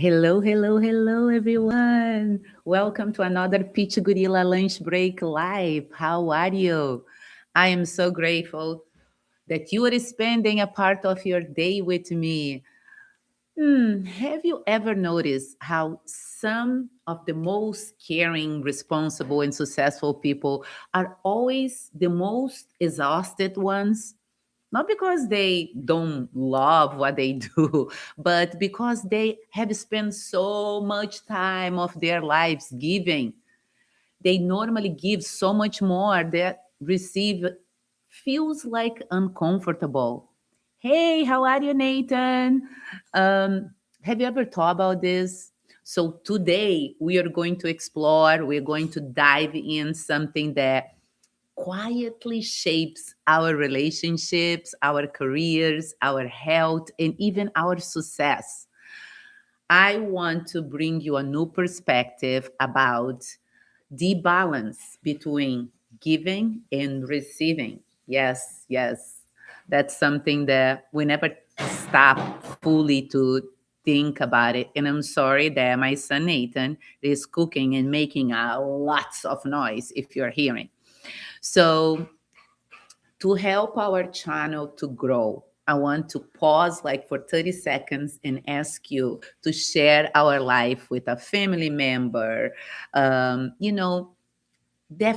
Hello, hello, hello, everyone. Welcome to another Pitch Gorilla Lunch Break Live. How are you? I am so grateful that you are spending a part of your day with me. Have you ever noticed how some of the most caring, responsible, and successful people are always the most exhausted ones? Not because they don't love what they do, but because they have spent so much time of their lives giving. They normally give so much more that receive feels like uncomfortable. Hey, how are you, Nathan? Have you ever thought about this? So today we are going to explore, we're going to dive in something that quietly shapes our relationships, our careers, our health, and even our success. I want to bring you a new perspective about the balance between giving and receiving. Yes, yes. That's something that we never stop fully to think about it. And I'm sorry that my son Nathan is cooking and making a lots of noise if you're hearing. So to help our channel to grow, I want to pause like for 30 seconds and ask you to share our life with a family member, that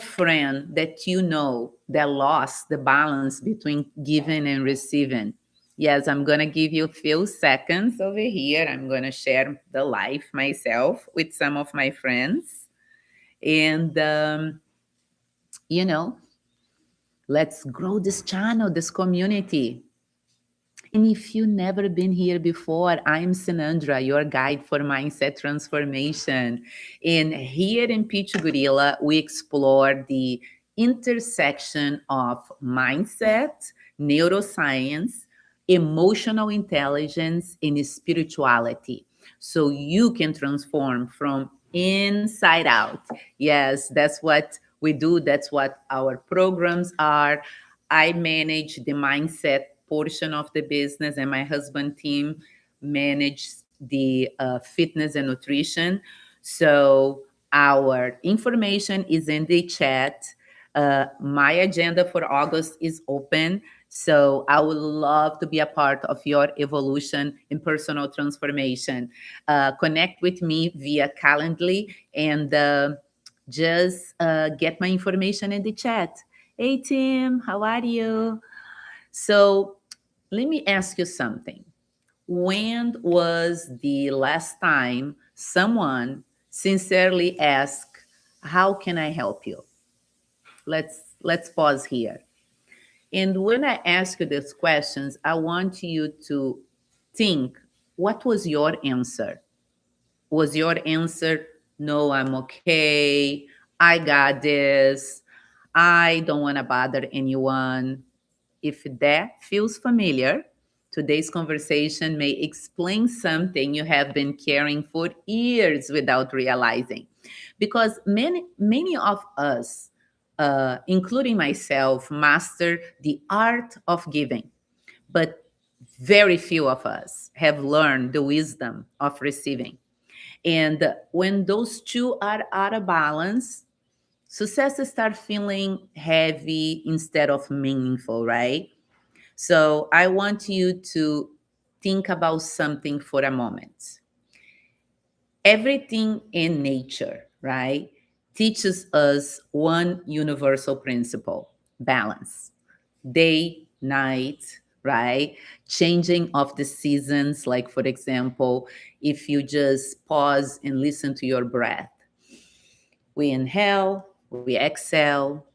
friend that you know that lost the balance between giving and receiving. Yes, I'm going to give you a few seconds over here. I'm going to share the life myself with some of my friends. And, you know, let's grow this channel, this community. And if you've never been here before, I'm Sinandra, your guide for mindset transformation. And here in Pitch Gorilla, we explore the intersection of mindset, neuroscience, emotional intelligence, and spirituality. So you can transform from inside out. Yes, that's what we do, that's what our programs are. I manage the mindset portion of the business, and my husband team manages the fitness and nutrition. So our information is in the chat. My agenda for August is open. So I would love to be a part of your evolution in personal transformation. Connect with me via Calendly and just get my information in the chat. Hey, Tim, how are you? So let me ask you something. When was the last time someone sincerely asked, "How can I help you?" Let's pause here. And when I ask you these questions, I want you to think, what was your answer? Was your answer, "No, I'm okay. I got this. I don't want to bother anyone"? If that feels familiar, today's conversation may explain something you have been carrying for years without realizing. Because many of us, including myself, master the art of giving, but very few of us have learned the wisdom of receiving. And when those two are out of balance, success start feeling heavy instead of meaningful, right? So I want you to think about something for a moment. Everything in nature, right, teaches us one universal principle: balance. Day, night, right? Changing of the seasons. Like, for example, if you just pause and listen to your breath, we inhale, we exhale,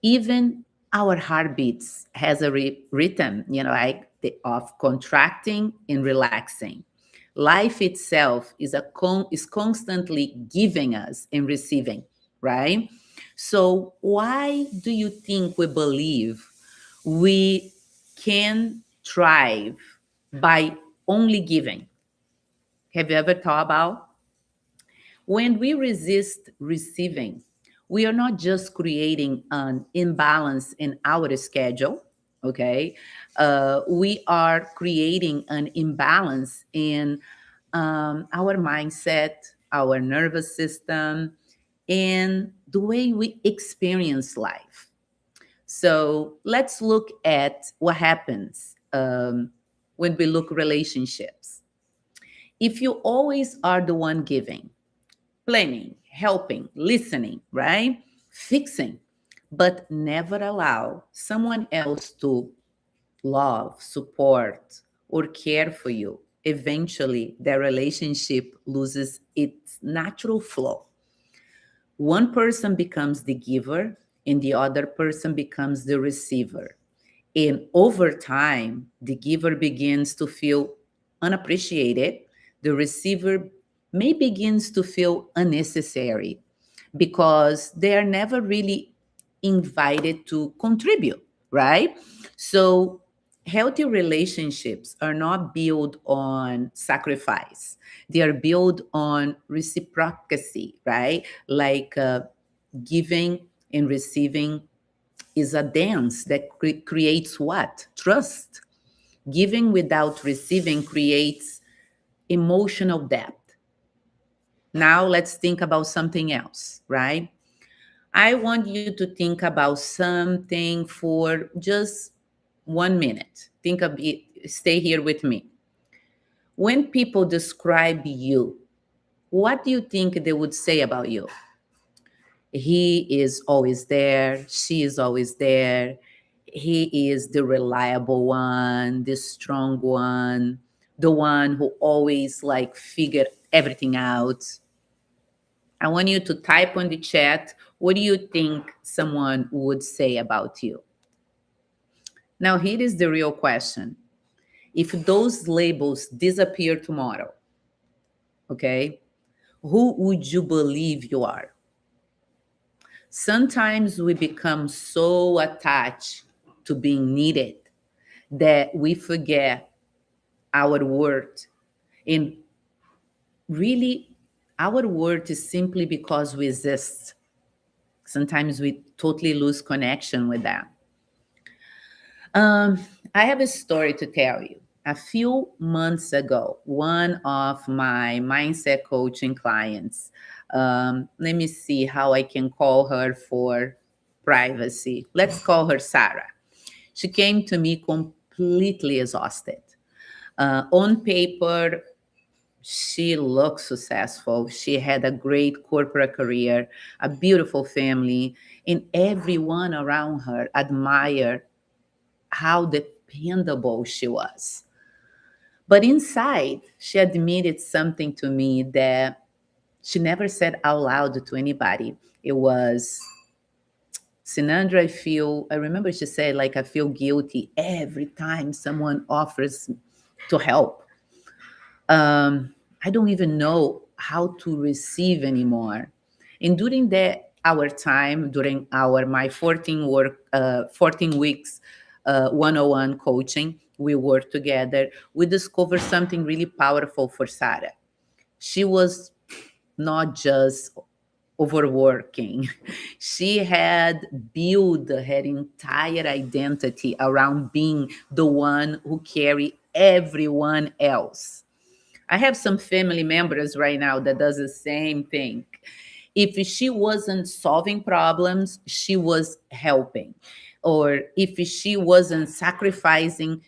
even our heartbeats has a rhythm, like of contracting and relaxing. Life itself is constantly giving us and receiving, right? So why do you think we believe we can thrive by only giving? Have you ever thought about? When we resist receiving, we are not just creating an imbalance in our schedule, okay? We are creating an imbalance in our mindset, our nervous system, and the way we experience life. So let's look at what happens when we look relationships. If you always are the one giving, planning, helping, listening, right? Fixing, but never allow someone else to love, support, or care for you, eventually the relationship loses its natural flow. One person becomes the giver and the other person becomes the receiver. And over time, the giver begins to feel unappreciated. The receiver may begins to feel unnecessary because they are never really invited to contribute, right? So healthy relationships are not built on sacrifice. They are built on reciprocity, right? Like giving and receiving is a dance that creates what? Trust. Giving without receiving creates emotional depth. Now let's think about something else, right? I want you to think about something for just 1 minute. Think of it, stay here with me. When people describe you, what do you think they would say about you? He is always there. She is always there. He is the reliable one, the strong one, the one who always like figured everything out. I want you to type on the chat, what do you think someone would say about you? Now, here is the real question. If those labels disappear tomorrow, okay, who would you believe you are? Sometimes we become so attached to being needed that we forget our worth. And really, our worth is simply because we exist. Sometimes we totally lose connection with that. Um, I have a story to tell you. A few months ago, one of my mindset coaching clients, let me see how I can call her for privacy. Let's call her Sarah. She came to me completely exhausted. On paper, she looked successful. She had a great corporate career, a beautiful family, and everyone around her admired how dependable she was. But inside, she admitted something to me that she never said out loud to anybody. It was, Sinandra, I remember she said, like, I feel guilty every time someone offers to help. I don't even know how to receive anymore. And during our time, during our my 14 weeks 101 coaching, we worked together. We discovered something really powerful for Sarah. She was not just overworking. She had built her entire identity around being the one who carry everyone else. I have some family members right now that does the same thing. If she wasn't solving problems, she was helping. Or if she wasn't sacrificing,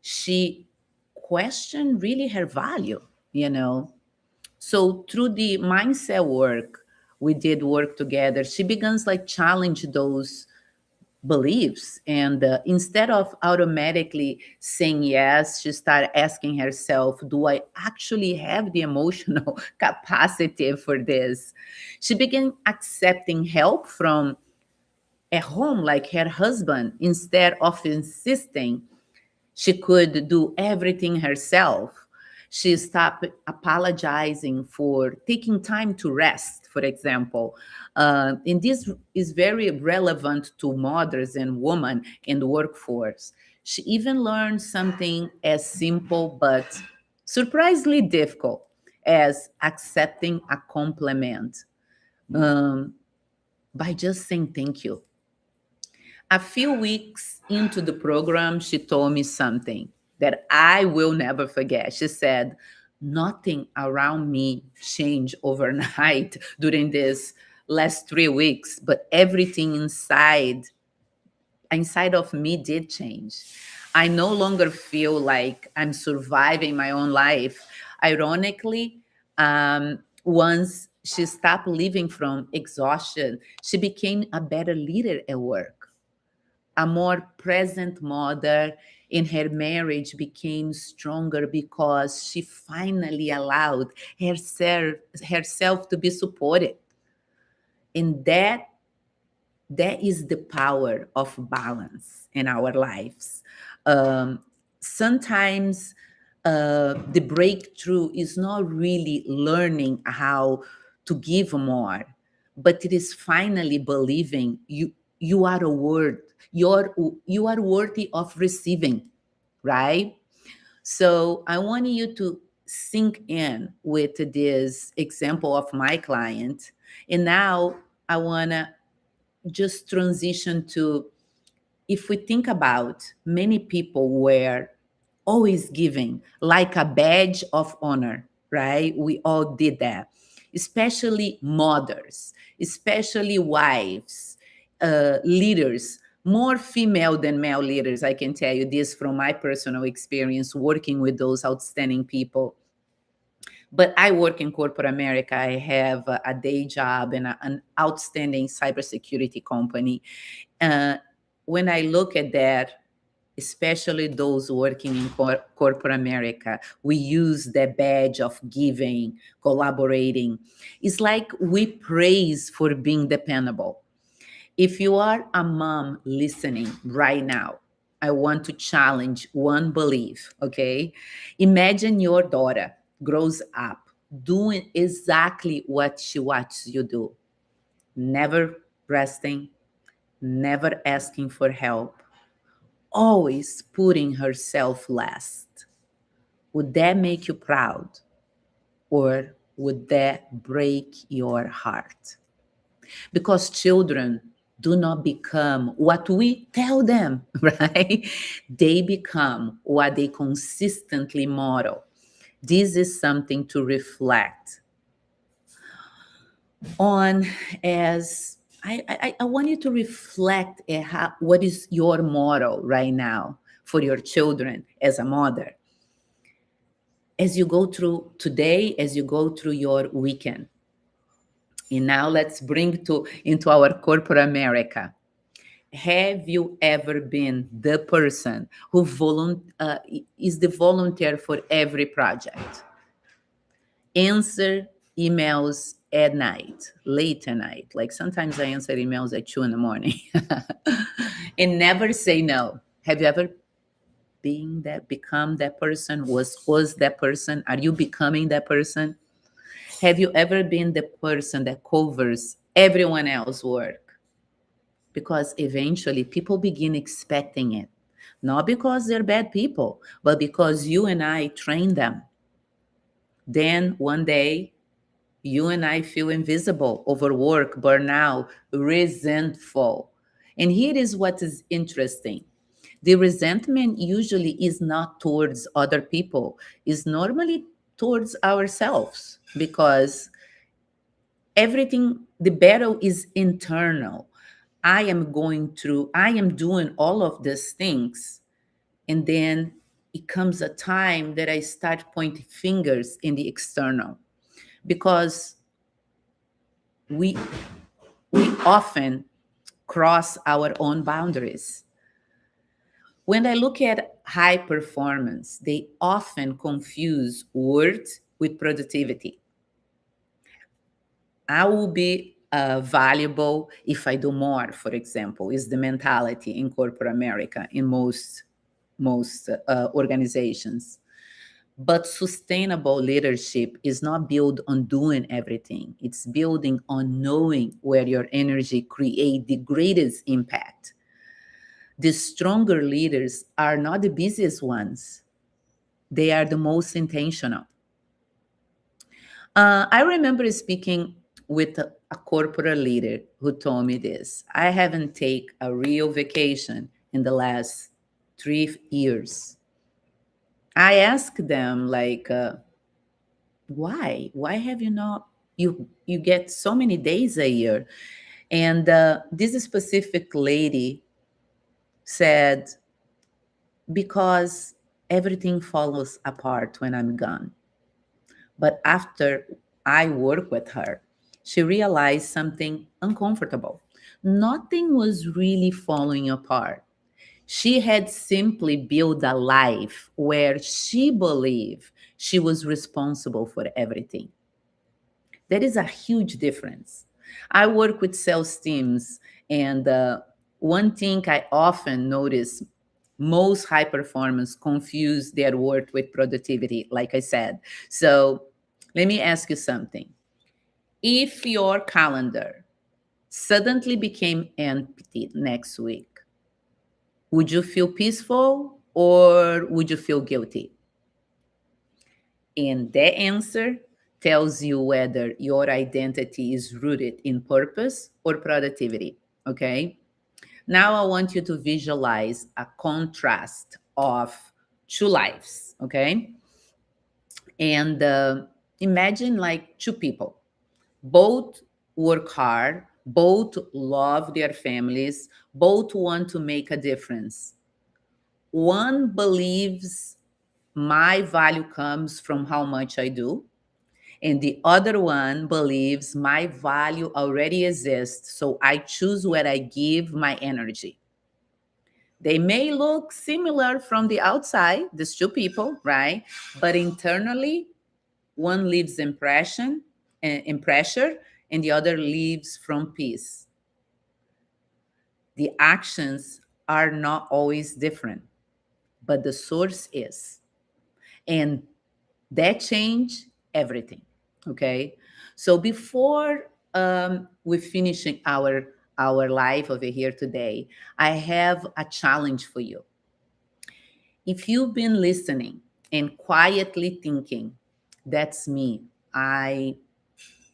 she questioned really her value, you know. So through the mindset work, we did work together. She begins like challenge those beliefs, and instead of automatically saying yes, she started asking herself, do I actually have the emotional capacity for this? She began accepting help from at home, like her husband, instead of insisting she could do everything herself. She stopped apologizing for taking time to rest, for example. And this is very relevant to mothers and women in the workforce. She even learned something as simple but surprisingly difficult as accepting a compliment um, by just saying thank you. A few weeks into the program, she told me something that I will never forget. She said, Nothing around me changed overnight during this last 3 weeks, but everything inside of me did change. I no longer feel like I'm surviving my own life. Ironically, once she stopped living from exhaustion, she became a better leader at work, a more present mother, and her marriage became stronger because she finally allowed herself to be supported. And that is the power of balance in our lives. Um, Sometimes the breakthrough is not really learning how to give more, but it is finally believing you are a word you are worthy of receiving, right? So I want you to sink in with this example of my client, and now I want to just transition to, if we think about, many people were always giving like a badge of honor, right? We all did that, especially mothers, especially wives, leaders, more female than male leaders. I can tell you this from my personal experience working with those outstanding people. But I work in corporate America. I have a day job in an outstanding cybersecurity company. uh, when I look at that, especially those working in corporate America, we use the badge of giving, collaborating. It's like we praise for being dependable. If you are a mom listening right now, I want to challenge one belief, okay? Imagine your daughter grows up doing exactly what she watches you do, never resting, never asking for help, always putting herself last. Would that make you proud, or would that break your heart? Because children do not become what we tell them, right? They become what they consistently model. This is something to reflect on. As I want you to reflect at what is your model right now for your children as a mother, as you go through today, as you go through your weekend. And now let's bring to into our corporate America. Have you ever been the person who is the volunteer for every project? Answer emails at night, late at night. Like sometimes I answer emails at 2 in the morning, and never say no. Have you ever become that person? Was that person? Are you becoming that person? Have you ever been the person that covers everyone else's work? Because eventually people begin expecting it, not because they're bad people, but because you and I train them. Then one day, you and I feel invisible, overworked, burnout, resentful. And here is what is interesting. The resentment usually is not towards other people, is normally towards ourselves, because everything, the battle is internal. I am doing all of these things. And then it comes a time that I start pointing fingers in the external, because we we often cross our own boundaries. When I look at high performance, they often confuse worth with productivity. I will be valuable if I do more, for example, is the mentality in corporate America in most organizations. But sustainable leadership is not built on doing everything. It's building on knowing where your energy create the greatest impact. The stronger leaders are not the busiest ones. They are the most intentional. I remember speaking with a corporate leader who told me this. I haven't taken a real vacation in the last 3 years. I asked them, like, Why have you not, you get so many days a year? And this specific lady said, because everything falls apart when I'm gone. But after I work with her, she realized something uncomfortable. Nothing was really falling apart. She had simply built a life where she believed she was responsible for everything. That is a huge difference. I work with sales teams, and one thing I often notice, most high performers confuse their work with productivity, like I said. So let me ask you something. If your calendar suddenly became empty next week, would you feel peaceful or would you feel guilty? And that answer tells you whether your identity is rooted in purpose or productivity. Okay. Now I want you to visualize a contrast of two lives. Okay. And imagine like two people, both work hard, both love their families, both want to make a difference. One believes my value comes from how much I do, and the other one believes my value already exists, so I choose where I give my energy. They may look similar from the outside, these two people, right? But internally, one lives in pressure, and the other lives from peace. The actions are not always different, but the source is. And that change everything. Okay. So before we finishing our life over here today, I have a challenge for you. If you've been listening and quietly thinking, that's me, I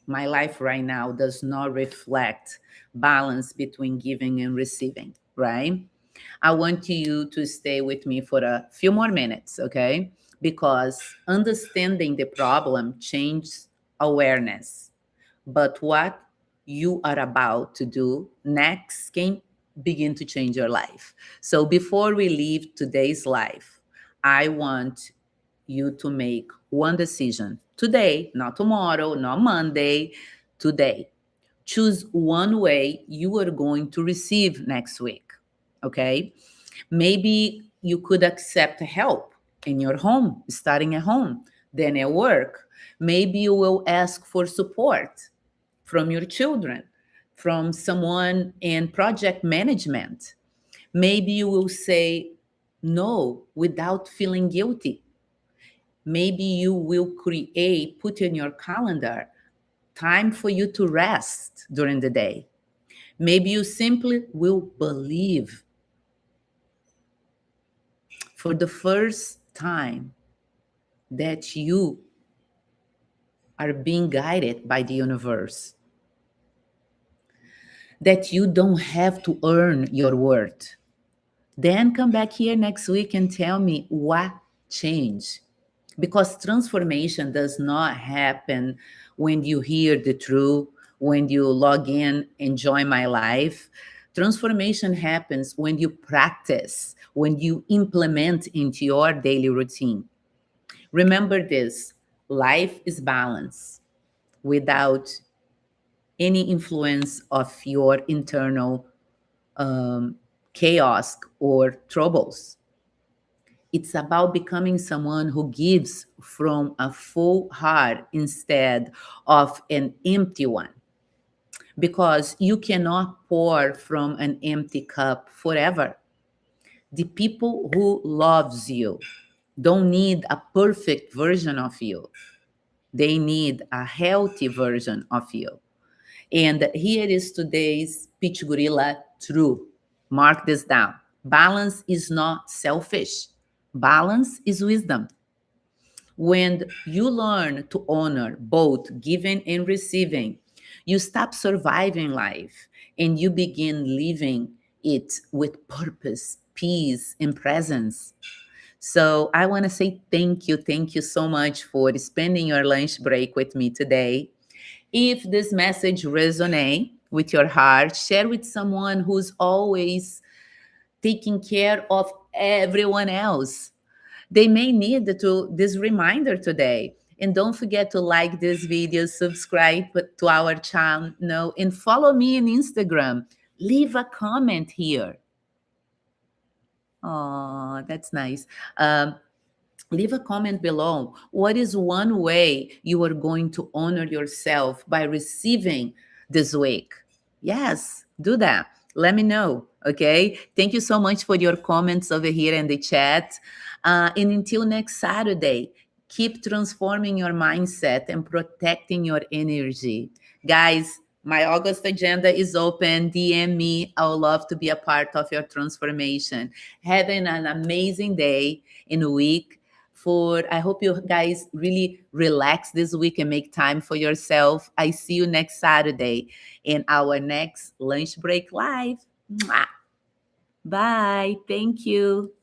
my life right now does not reflect balance between giving and receiving, right? I want you to stay with me for a few more minutes, okay? Because understanding the problem changes awareness. But what you are about to do next can begin to change your life. So before we leave today's life, I want you to make one decision today, not tomorrow, not Monday, today. Choose one way you are going to receive next week. Okay. Maybe you could accept help in your home, starting at home, then at work. Maybe you will ask for support from your children, from someone in project management. Maybe you will say no without feeling guilty. Maybe you will put in your calendar time for you to rest during the day. Maybe you simply will believe for the first time that you are being guided by the universe, that you don't have to earn your worth. Then come back here next week and tell me what changed. Because transformation does not happen when you hear the truth, when you log in, enjoy my life. Transformation happens when you practice, when you implement into your daily routine. Remember this, life is balance without any influence of your internal um, chaos or troubles. It's about becoming someone who gives from a full heart instead of an empty one. Because you cannot pour from an empty cup forever. The people who loves you don't need a perfect version of you. They need a healthy version of you. And here is today's pitch gorilla true. Mark this down. Balance is not selfish. Balance is wisdom. When you learn to honor both giving and receiving, you stop surviving life and you begin living it with purpose, peace, and presence. So I want to say thank you. Thank you so much for spending your lunch break with me today. If this message resonates with your heart, share with someone who's always taking care of everyone else. They may need this reminder today. And don't forget to like this video, subscribe to our channel, and follow me on Instagram. Leave a comment here. Oh, that's nice. Um, Leave a comment below. What is one way you are going to honor yourself by receiving this week? Yes, do that. Let me know. Okay. Thank you so much for your comments over here in the chat. And until next Saturday, keep transforming your mindset and protecting your energy. Guys, my August agenda is open. DM me. I would love to be a part of your transformation. Having an amazing day in a week. For I hope you guys really relax this week and make time for yourself. I see you next Saturday in our next lunch break live. Mwah. Bye. Thank you.